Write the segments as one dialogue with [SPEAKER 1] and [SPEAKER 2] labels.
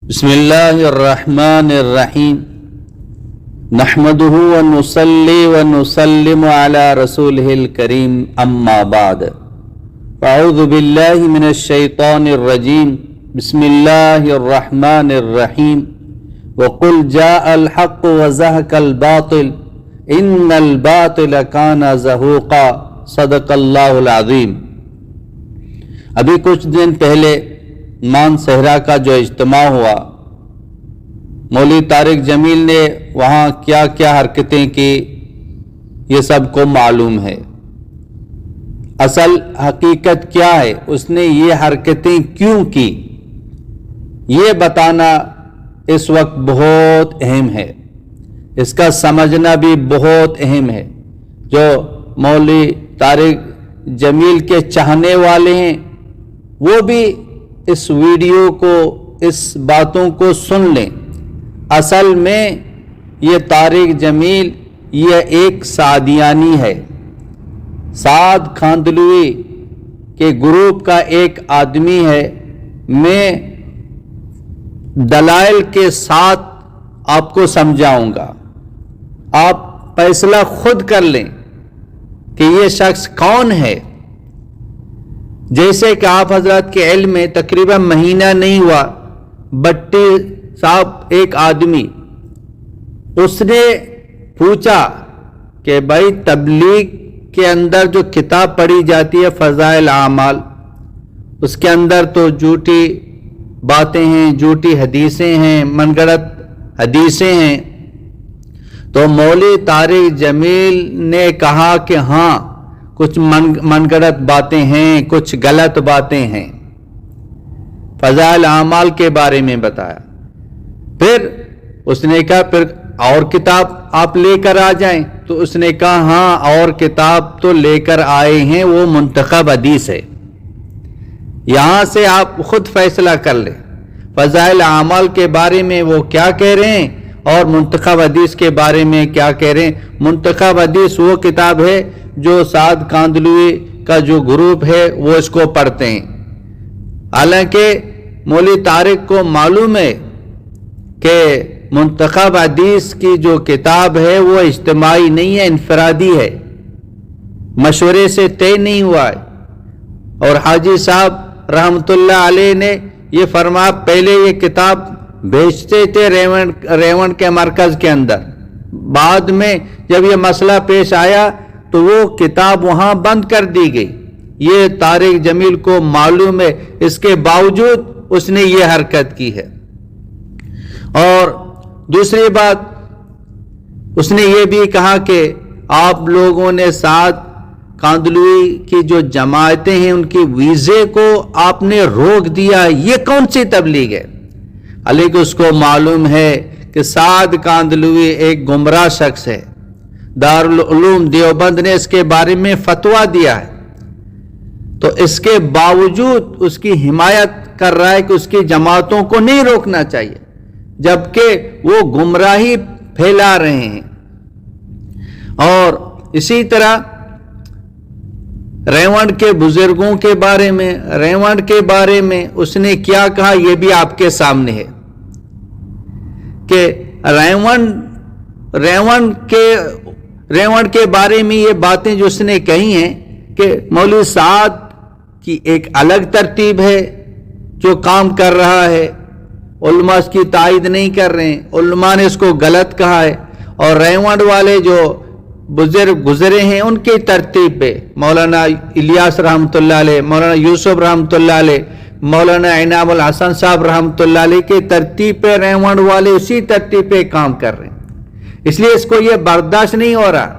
[SPEAKER 1] بسم اللہ الرحمن الرحیم نحمده ونصلی ونسلم علی رسولہ الکریم اما بعد اعوذ باللہ من الشیطان الرجیم بسم اللہ الرحمن الرحیم وقل جاء الحق وزهق الباطل ان الباطل کان زہوقا صدق اللہ العظیم۔ ابھی کچھ دن پہلے مان صحرا کا جو اجتماع ہوا، مولوی طارق جمیل نے وہاں کیا کیا حرکتیں کی یہ سب کو معلوم ہے۔ اصل حقیقت کیا ہے، اس نے یہ حرکتیں کیوں کی، یہ بتانا اس وقت بہت اہم ہے، اس کا سمجھنا بھی بہت اہم ہے۔ جو مولوی طارق جمیل کے چاہنے والے ہیں وہ بھی اس ویڈیو کو، اس باتوں کو سن لیں۔ اصل میں یہ طارق جمیل یہ ایک سعدیانی ہے، سعد کھاندلوی کے گروپ کا ایک آدمی ہے۔ میں دلائل کے ساتھ آپ کو سمجھاؤں گا، آپ فیصلہ خود کر لیں کہ یہ شخص کون ہے۔ جیسے کہ آپ حضرات کے علم میں تقریباً مہینہ نہیں ہوا، بٹی صاحب ایک آدمی، اس نے پوچھا کہ بھائی تبلیغ کے اندر جو کتاب پڑھی جاتی ہے فضائل اعمال، اس کے اندر تو جھوٹی باتیں ہیں، جھوٹی حدیثیں ہیں، من گڑت حدیثیں ہیں۔ تو مولوی طارق جمیل نے کہا کہ ہاں کچھ من گڑت باتیں ہیں، کچھ غلط باتیں ہیں۔ فضائل اعمال کے بارے میں بتایا۔ پھر اس نے کہا پھر اور کتاب آپ لے کر آ جائیں، تو اس نے کہا ہاں اور کتاب تو لے کر آئے ہیں، وہ منتخب حدیث ہے۔ یہاں سے آپ خود فیصلہ کر لیں فضائل اعمال کے بارے میں وہ کیا کہہ رہے ہیں اور منتخب حدیث کے بارے میں کیا کہہ رہے ہیں۔ منتخب حدیث وہ کتاب ہے جو سعد کاندلوی کا جو گروپ ہے وہ اس کو پڑھتے ہیں۔ حالانکہ مولوی طارق کو معلوم ہے کہ منتخب حدیث کی جو کتاب ہے وہ اجتماعی نہیں ہے، انفرادی ہے، مشورے سے طے نہیں ہوا ہے۔ اور حاجی صاحب رحمت اللہ علیہ نے یہ فرمایا، پہلے یہ کتاب بھیجتے تھے ریون کے مرکز کے اندر، بعد میں جب یہ مسئلہ پیش آیا تو وہ کتاب وہاں بند کر دی گئی۔ یہ طارق جمیل کو معلوم ہے، اس کے باوجود اس نے یہ حرکت کی ہے۔ اور دوسری بات اس نے یہ بھی کہا کہ آپ لوگوں نے سعد کاندلوی کی جو جماعتیں ہیں ان کی ویزے کو آپ نے روک دیا، یہ کون سی تبلیغ ہے؟ حالانکہ اس کو معلوم ہے کہ سعد کاندلوی ایک گمراہ شخص ہے، دارالعلوم دیوبند نے اس کے بارے میں فتویٰ دیا ہے، تو اس کے باوجود اس کی حمایت کر رہا ہے کہ اس کی جماعتوں کو نہیں روکنا چاہیے، جبکہ وہ گمراہی پھیلا رہے ہیں۔ اور اسی طرح ریونڈ کے بزرگوں کے بارے میں، ریونڈ کے بارے میں اس نے کیا کہا یہ بھی آپ کے سامنے ہے کہ ریونڈ کے بارے میں یہ باتیں جو اس نے کہی ہیں کہ مولوی سعد کی ایک الگ ترتیب ہے جو کام کر رہا ہے، علماء اس کی تائید نہیں کر رہے ہیں، علماء نے اس کو غلط کہا ہے، اور ریونڈ والے جو بزرگ گزرے ہیں ان کی ترتیب پہ مولانا الیاس رحمۃ اللہ علیہ، مولانا یوسف رحمۃ اللہ علیہ، مولانا انعام الحسن صاحب رحمۃ اللہ علیہ کی ترتیب پہ ریونڈ والے اسی ترتیب پہ کام کر رہے ہیں۔ اس لیے اس کو یہ برداشت نہیں ہو رہا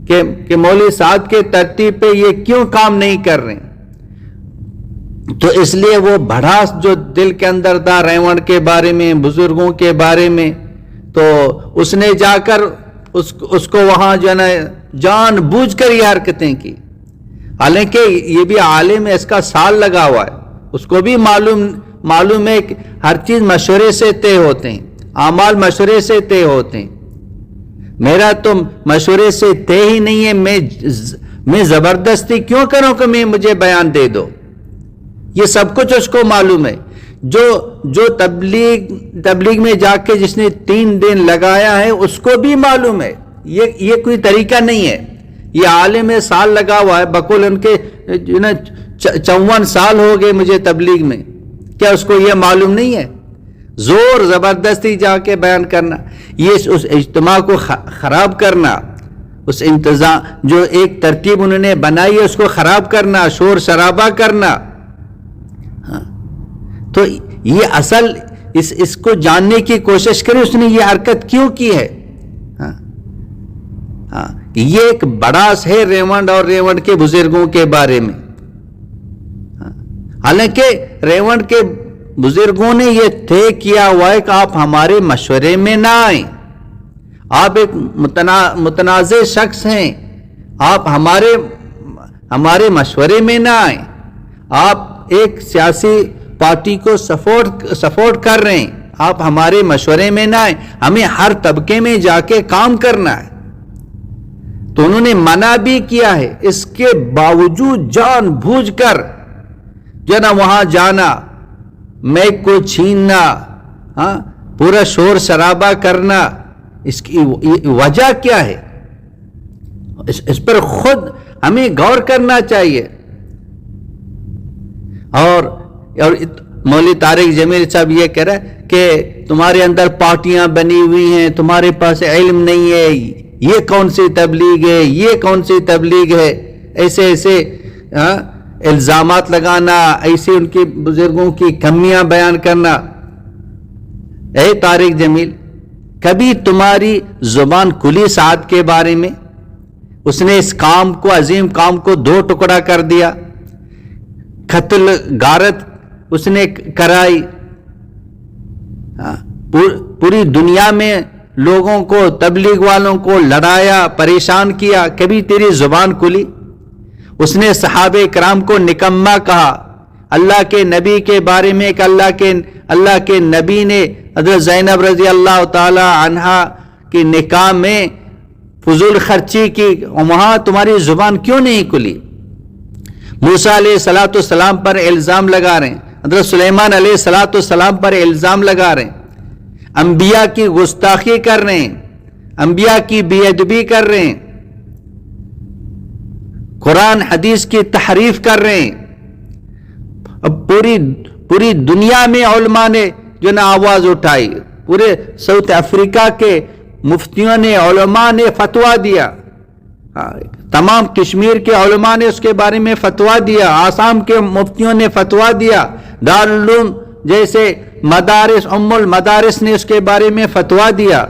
[SPEAKER 1] کہ مولوی سعد کے ترتیب پہ یہ کیوں کام نہیں کر رہے ہیں۔ تو اس لیے وہ بھڑاس جو دل کے اندر تھا ریونڈ کے بارے میں، بزرگوں کے بارے میں، تو اس نے جا کر اس کو وہاں جو ہے نا جان بوجھ کر یہ حرکتیں کی۔ حالانکہ یہ بھی عالم ہے، اس کا سال لگا ہوا ہے، اس کو بھی معلوم ہے کہ ہر چیز مشورے سے طے ہوتے ہیں، اعمال مشورے سے طے ہوتے ہیں۔ میرا تو مشورے سے طے ہی نہیں ہے، میں زبردستی کیوں کروں کہ مجھے بیان دے دو؟ یہ سب کچھ اس کو معلوم ہے۔ جو تبلیغ میں جا کے جس نے 3 دن لگایا ہے اس کو بھی معلوم ہے یہ کوئی طریقہ نہیں ہے. یہ عالم سال لگا ہوا ہے، بقول ان کے 54 سال ہو گئے مجھے تبلیغ میں، کیا اس کو یہ معلوم نہیں ہے؟ زور زبردستی جا کے بیان کرنا، یہ اس اجتماع کو خراب کرنا، اس انتظام جو ایک ترتیب انہوں نے بنائی ہے اس کو خراب کرنا، شور شرابہ کرنا. تو یہ اصل اس کو جاننے کی کوشش کریں اس نے یہ حرکت کیوں کی ہے. یہ ایک بڑاس ہے ریونڈ اور ریونڈ کے بزرگوں کے بارے میں. حالانکہ ریونڈ کے بزرگوں نے یہ طے کیا ہوا ہے کہ آپ ہمارے مشورے میں نہ آئیں، آپ ایک متنازع شخص ہیں، آپ ہمارے مشورے میں نہ آئیں، آپ ایک سیاسی پارٹی کو سپورٹ کر رہے ہیں، آپ ہمارے مشورے میں نہ آئیں، ہمیں ہر طبقے میں جا کے کام کرنا ہے. تو انہوں نے منع بھی کیا ہے، اس کے باوجود جان بوجھ کر جو نا وہاں جانا، میک کو چھیننا، پورا شور شرابہ کرنا، اس کی وجہ کیا ہے؟ اس پر خود ہمیں غور کرنا چاہیے. اور مولوی طارق جمیل صاحب یہ کہہ رہا ہے کہ تمہارے اندر پارٹیاں بنی ہوئی ہیں، تمہارے پاس علم نہیں ہے، یہ کون سی تبلیغ ہے، یہ کون سی تبلیغ ہے، ایسے الزامات لگانا، ایسے ان کے بزرگوں کی کمیاں بیان کرنا. اے طارق جمیل، کبھی تمہاری زبان کھلی سعد کے بارے میں؟ اس نے اس کام کو، عظیم کام کو 2 ٹکڑا کر دیا، قتل غارت اس نے کرائی، پوری دنیا میں لوگوں کو، تبلیغ والوں کو لڑایا، پریشان کیا. کبھی تیری زبان کھلی؟ اس نے صحابہ کرام کو نکما کہا. اللہ کے نبی کے بارے میں کہ اللہ کے نبی نے حضرت زینب رضی اللہ تعالی عنہا کی نکاح میں فضول خرچی کی، وہاں تمہاری زبان کیوں نہیں کھلی؟ موسیٰ علیہ السلام پر الزام لگا رہے ہیں، حضرت سلیمان علیہ السلام پر الزام لگا رہے ہیں، انبیاء کی گستاخی کر رہے ہیں، انبیاء کی بے ادبی کر رہے ہیں، قرآن حدیث کی تحریف کر رہے ہیں. اب پوری دنیا میں علماء نے جو نا آواز اٹھائی، پورے ساؤتھ افریقہ کے مفتیوں نے، علماء نے فتویٰ دیا، تمام کشمیر کے علماء نے اس کے بارے میں فتویٰ دیا، آسام کے مفتیوں نے فتویٰ دیا، دارالعلوم جیسے مدارس، ام المدارس نے اس کے بارے میں فتویٰ دیا.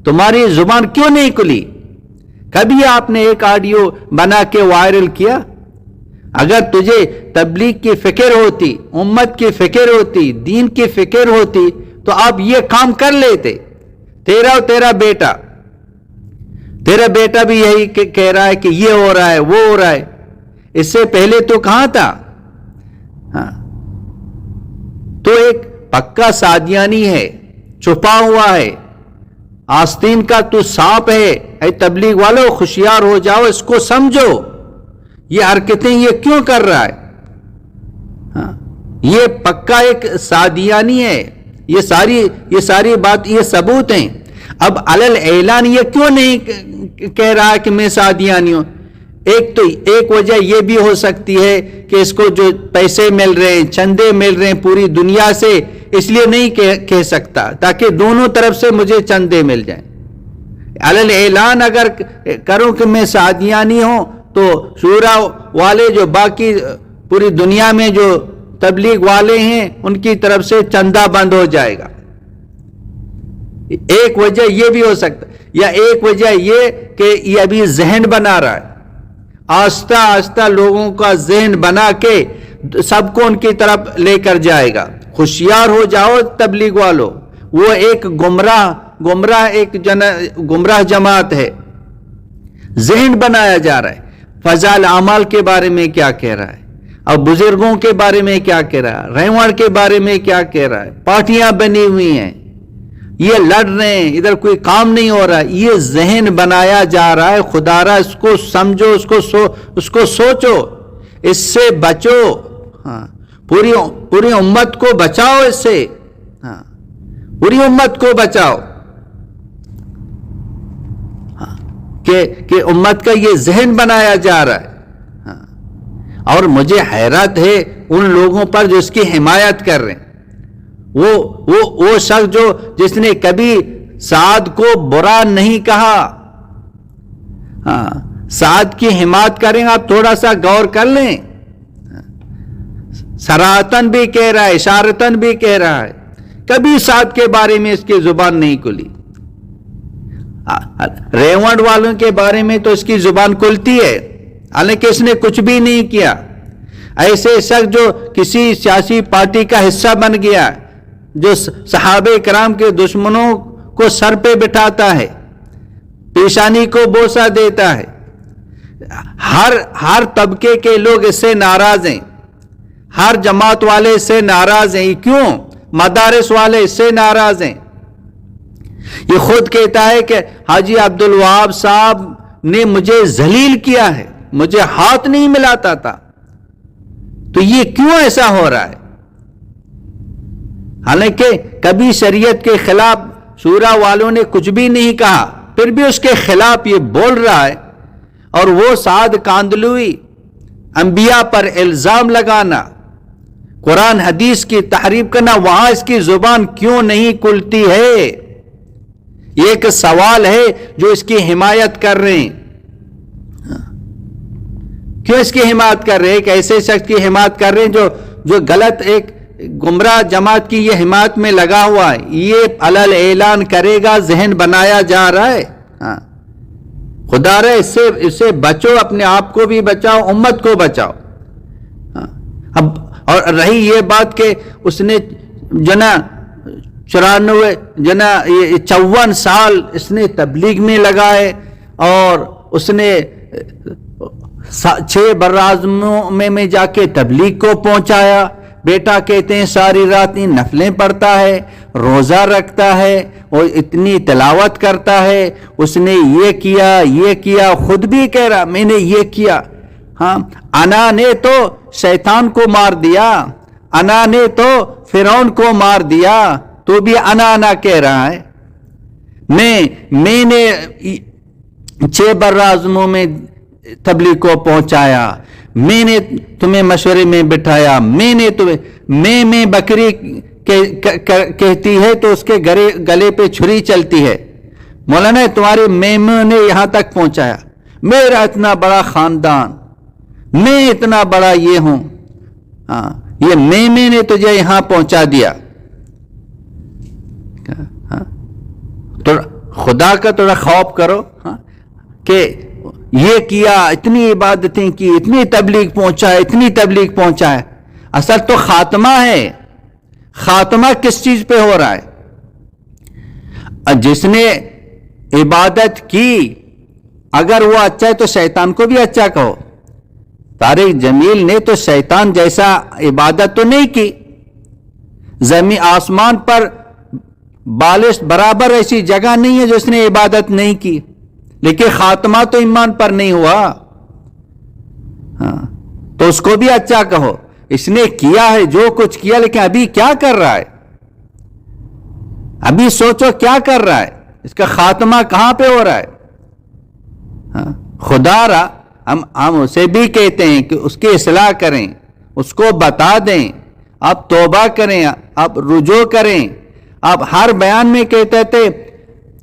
[SPEAKER 1] تمہاری زبان کیوں نہیں کھلی؟ کبھی آپ نے ایک آڈیو بنا کے وائرل کیا؟ اگر تجھے تبلیغ کی فکر ہوتی، امت کی فکر ہوتی، دین کی فکر ہوتی تو آپ یہ کام کر لیتے. تیرا بیٹا بھی یہی کہہ رہا ہے کہ یہ ہو رہا ہے، وہ ہو رہا ہے، اس سے پہلے تو کہاں تھا؟ تو ایک پکا سادیانی ہے، چھپا ہوا ہے، آستین کا تو سانپ ہے. اے تبلیغ والو، ہوشیار ہو جاؤ، اس کو سمجھو، یہ حرکتیں یہ کیوں کر رہا ہے؟ یہ پکا ایک سادیانی ہے. یہ ساری بات، یہ ثبوت ہیں. اب علل اعلان یہ کیوں نہیں کہہ رہا کہ میں سادیانی ہوں؟ ایک وجہ یہ بھی ہو سکتی ہے کہ اس کو جو پیسے مل رہے ہیں، چندے مل رہے ہیں پوری دنیا سے، اس لیے نہیں کہہ سکتا تاکہ دونوں طرف سے مجھے چندے مل جائیں. علل اعلان اگر کروں کہ میں سادیانی ہوں تو شورا والے جو باقی پوری دنیا میں جو تبلیغ والے ہیں ان کی طرف سے چندہ بند ہو جائے گا. ایک وجہ یہ بھی ہو سکتا، یا ایک وجہ یہ کہ یہ ابھی ذہن بنا رہا ہے، آہستہ آہستہ لوگوں کا ذہن بنا کے سب کو ان کی طرف لے کر جائے گا. ہوشیار ہو جاؤ تبلیغ والو، وہ ایک گمراہ جماعت ہے. ذہن بنایا جا رہا ہے. فضائل اعمال کے بارے میں کیا کہہ رہا ہے، اور بزرگوں کے بارے میں کیا کہہ رہا ہے، رہوڑ کے بارے میں کیا کہہ رہا ہے. پارٹیاں بنی ہوئی ہیں، یہ لڑ رہے ہیں، ادھر کوئی کام نہیں ہو رہا. یہ ذہن بنایا جا رہا ہے. خدا را اس کو سمجھو، اس کو سوچو، اس سے بچو. پوری امت کو بچاؤ اس سے، ہاں پوری امت کو بچاؤ، کہ امت کا یہ ذہن بنایا جا رہا ہے۔ اور مجھے حیرت ہے ان لوگوں پر جو اس کی حمایت کر رہے ہیں، وہ شخص جس نے کبھی سعد کو برا نہیں کہا، سعد کی حمایت کریں آپ تھوڑا سا غور کر لیں، صراحتاً بھی کہہ رہا ہے، اشارتاً بھی کہہ رہا ہے، کبھی سعد کے بارے میں اس کی زبان نہیں کھلی۔ ریونڈ والوں کے بارے میں تو اس کی زبان کھلتی ہے، حالانکہ اس نے کچھ بھی نہیں کیا۔ ایسے شخص جو کسی سیاسی پارٹی کا حصہ بن گیا، جو صحابہ کرام کے دشمنوں کو سر پہ بٹھاتا ہے، پیشانی کو بوسہ دیتا ہے، ہر طبقے کے لوگ اس سے ناراض ہیں، ہر جماعت والے اس سے ناراض ہیں۔ کیوں؟ مدارس والے اس سے ناراض ہیں۔ یہ خود کہتا ہے کہ حاجی عبدالوہاب صاحب نے مجھے ذلیل کیا ہے، مجھے ہاتھ نہیں ملاتا تھا، تو یہ کیوں ایسا ہو رہا ہے؟ حالانکہ کبھی شریعت کے خلاف شورا والوں نے کچھ بھی نہیں کہا، پھر بھی اس کے خلاف یہ بول رہا ہے۔ اور وہ سعد کاندلوی، انبیاء پر الزام لگانا، قرآن حدیث کی تحریف کرنا، وہاں اس کی زبان کیوں نہیں کھلتی ہے؟ یہ ایک سوال ہے جو اس کی حمایت کر رہے ہیں۔ کیوں اس کی حمایت کر رہے ہیں؟ ایک ایسے شخص کی حمایت کر رہے ہیں جو غلط ایک گمراہ جماعت کی یہ حمایت میں لگا ہوا ہے، یہ علل اعلان کرے گا، ذہن بنایا جا رہا ہے۔ خدا رہے اس سے بچو، اپنے آپ کو بھی بچاؤ، امت کو بچاؤ۔ اب اور رہی یہ بات کہ اس نے 54 سال اس نے تبلیغ میں لگائے، اور اس نے 6 براعظموں میں جا کے تبلیغ کو پہنچایا۔ بیٹا کہتے ہیں ساری رات نفلیں پڑھتا ہے، روزہ رکھتا ہے، اور اتنی تلاوت کرتا ہے، اس نے یہ کیا، خود بھی کہہ رہا میں نے یہ کیا۔ ہاں، انا نے تو شیطان کو مار دیا، انا نے تو فرعون کو مار دیا، تو بھی انا کہہ رہا ہے۔ میں نے 6 براعظموں میں تبلیغ کو پہنچایا، میں نے تمہیں مشورے میں بٹھایا، میں نے تمہیں میں بکری کہتی ہے تو اس کے گلے پہ چھری چلتی ہے۔ مولانا تمہارے میں نے یہاں تک پہنچایا، میرا اتنا بڑا خاندان، میں اتنا بڑا یہ ہوں، یہ میں نے تجھے یہاں پہنچا دیا۔ تو خدا کا تھوڑا خوف کرو کہ یہ کیا، اتنی عبادتیں کی، اتنی تبلیغ پہنچائے، اصل تو خاتمہ ہے۔ خاتمہ کس چیز پہ ہو رہا ہے؟ جس نے عبادت کی اگر وہ اچھا ہے تو شیطان کو بھی اچھا کہو۔ طارق جمیل نے تو شیطان جیسا عبادت تو نہیں کی، زمین آسمان پر بالش برابر ایسی جگہ نہیں ہے جو اس نے عبادت نہیں کی، لیکن خاتمہ تو ایمان پر نہیں ہوا۔ تو اس کو بھی اچھا کہو، اس نے کیا ہے جو کچھ کیا، لیکن ابھی کیا کر رہا ہے؟ ابھی سوچو کیا کر رہا ہے، اس کا خاتمہ کہاں پہ ہو رہا ہے؟ خدا را ہم اسے بھی کہتے ہیں کہ اس کی اصلاح کریں، اس کو بتا دیں، آپ توبہ کریں، آپ رجوع کریں۔ آپ ہر بیان میں کہتے تھے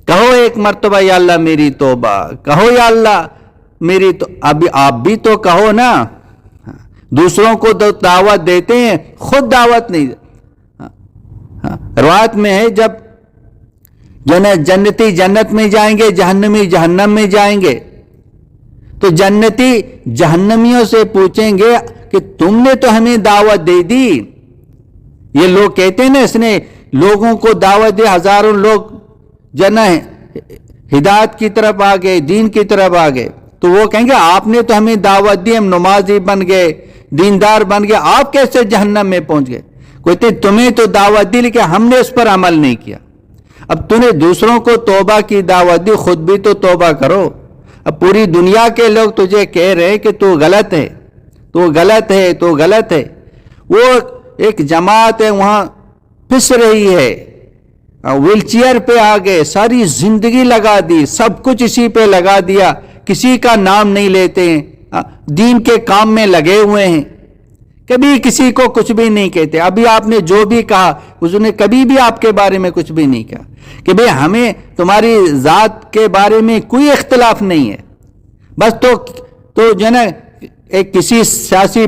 [SPEAKER 1] کہو ایک مرتبہ یا اللہ میری توبہ، کہو یا اللہ میری تو، ابھی آپ بھی تو کہو نا۔ دوسروں کو دعوت دیتے ہیں، خود دعوت نہیں۔ روایت میں ہے جب جنتی جنت میں جائیں گے، جہنمی جہنم میں جائیں گے، تو جنتی جہنمیوں سے پوچھیں گے کہ تم نے تو ہمیں دعوت دے دی۔ یہ لوگ کہتے ہیں نا اس نے لوگوں کو دعوت دے، ہزاروں لوگ ہدایت کی طرف آ گئے، دین کی طرف آ گئے، تو وہ کہیں گے آپ نے تو ہمیں دعوت دی، ہم نمازی بن گئے، دیندار بن گئے، آپ کیسے جہنم میں پہنچ گئے؟ کہتے تمہیں تو دعوت دی لیکن ہم نے اس پر عمل نہیں کیا۔ اب تو نے دوسروں کو توبہ کی دعوت دی، خود بھی تو توبہ کرو۔ اب پوری دنیا کے لوگ تجھے کہہ رہے کہ تو غلط ہے، تو غلط ہے، تو غلط ہے۔ وہ ایک جماعت ہے وہاں پس رہی ہے، ویل چیئر پہ آ گئے، ساری زندگی لگا دی، سب کچھ اسی پہ لگا دیا، کسی کا نام نہیں لیتے ہیں، دین کے کام میں لگے ہوئے ہیں، کبھی کسی کو کچھ بھی نہیں کہتے۔ ابھی آپ نے جو بھی کہا اس نے کبھی بھی آپ کے بارے میں کچھ بھی نہیں کہا کہ بھئی ہمیں تمہاری ذات کے بارے میں کوئی اختلاف نہیں ہے، بس تو جو ہے نا ایک کسی سیاسی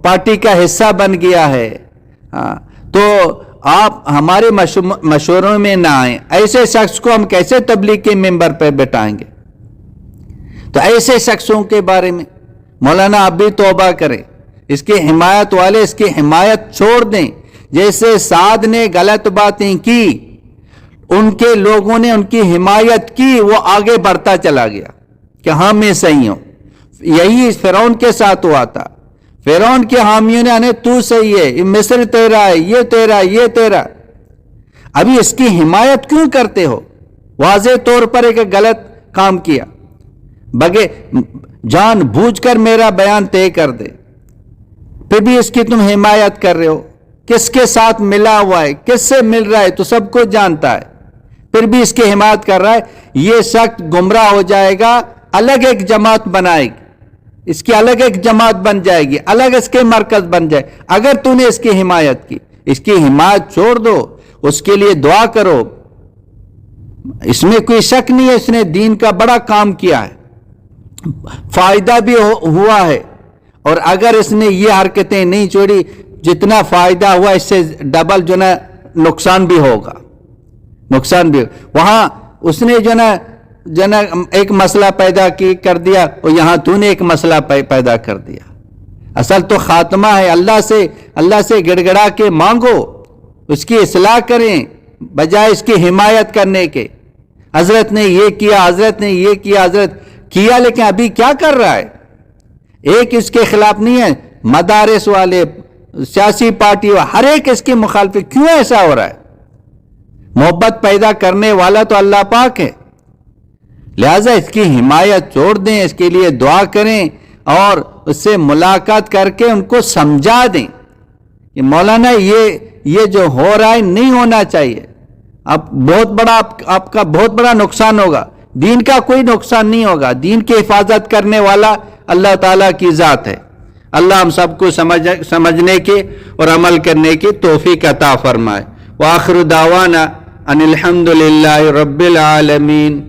[SPEAKER 1] پارٹی کا حصہ بن گیا ہے، تو آپ ہمارے مشوروں میں نہ آئیں۔ ایسے شخص کو ہم کیسے تبلیغ کے ممبر پہ بٹھائیں گے؟ تو ایسے شخصوں کے بارے میں مولانا آپ بھی توبہ کریں، اس کی حمایت والے اس کی حمایت چھوڑ دیں۔ جیسے سعد نے غلط باتیں کی، ان کے لوگوں نے ان کی حمایت کی، وہ آگے بڑھتا چلا گیا کہ ہاں میں صحیح ہوں۔ یہی فرعون کے ساتھ ہوا تھا، فرعون کے حامیوں نے تو صحیح ہے، یہ مصر تیرا ہے، یہ تیرا، یہ تیرا۔ ابھی اس کی حمایت کیوں کرتے ہو؟ واضح طور پر ایک غلط کام کیا، جان بوجھ کر میرا بیان طے کر دے، پھر بھی اس کی تم حمایت کر رہے ہو۔ کس کے ساتھ ملا ہوا ہے، کس سے مل رہا ہے تو سب کچھ جانتا ہے، پھر بھی اس کی حمایت کر رہا ہے۔ یہ شخص گمراہ ہو جائے گا، الگ ایک جماعت بنائے گی، اس کی الگ ایک جماعت بن جائے گی، الگ اس کے مرکز بن جائے۔ اگر تو نے اس کی حمایت کی، اس کی حمایت چھوڑ دو، اس کے لیے دعا کرو، اس میں کوئی شک نہیں ہے، اس نے دین کا بڑا کام کیا ہے، فائدہ بھی ہوا ہے، اور اگر اس نے یہ حرکتیں نہیں چھوڑی، جتنا فائدہ ہوا اس سے ڈبل جو نا نقصان بھی ہوگا، نقصان بھی۔ وہاں اس نے جو نا ایک مسئلہ پیدا کر دیا، اور یہاں تو نے ایک مسئلہ پیدا کر دیا۔ اصل تو خاتمہ ہے، اللہ سے گڑ گڑا کے مانگو، اس کی اصلاح کریں بجائے اس کی حمایت کرنے کے۔ حضرت نے یہ کیا، حضرت نے یہ کیا، حضرت کیا، لیکن ابھی کیا کر رہا ہے؟ ایک اس کے خلاف نہیں ہے، مدارس والے، سیاسی پارٹی، ہر ایک اس کی مخالفت۔ کیوں ایسا ہو رہا ہے؟ محبت پیدا کرنے والا تو اللہ پاک ہے، لہذا اس کی حمایت چھوڑ دیں، اس کے لیے دعا کریں، اور اس سے ملاقات کر کے ان کو سمجھا دیں کہ مولانا یہ جو ہو رہا ہے نہیں ہونا چاہیے، اب بہت بڑا آپ کا بہت بڑا نقصان ہوگا۔ دین کا کوئی نقصان نہیں ہوگا، دین کی حفاظت کرنے والا اللہ تعالیٰ کی ذات ہے۔ اللہ ہم سب کو سمجھنے کے اور عمل کرنے کی توفیق عطا فرمائے۔ وآخر دعوانا ان الحمد للہ رب العالمین۔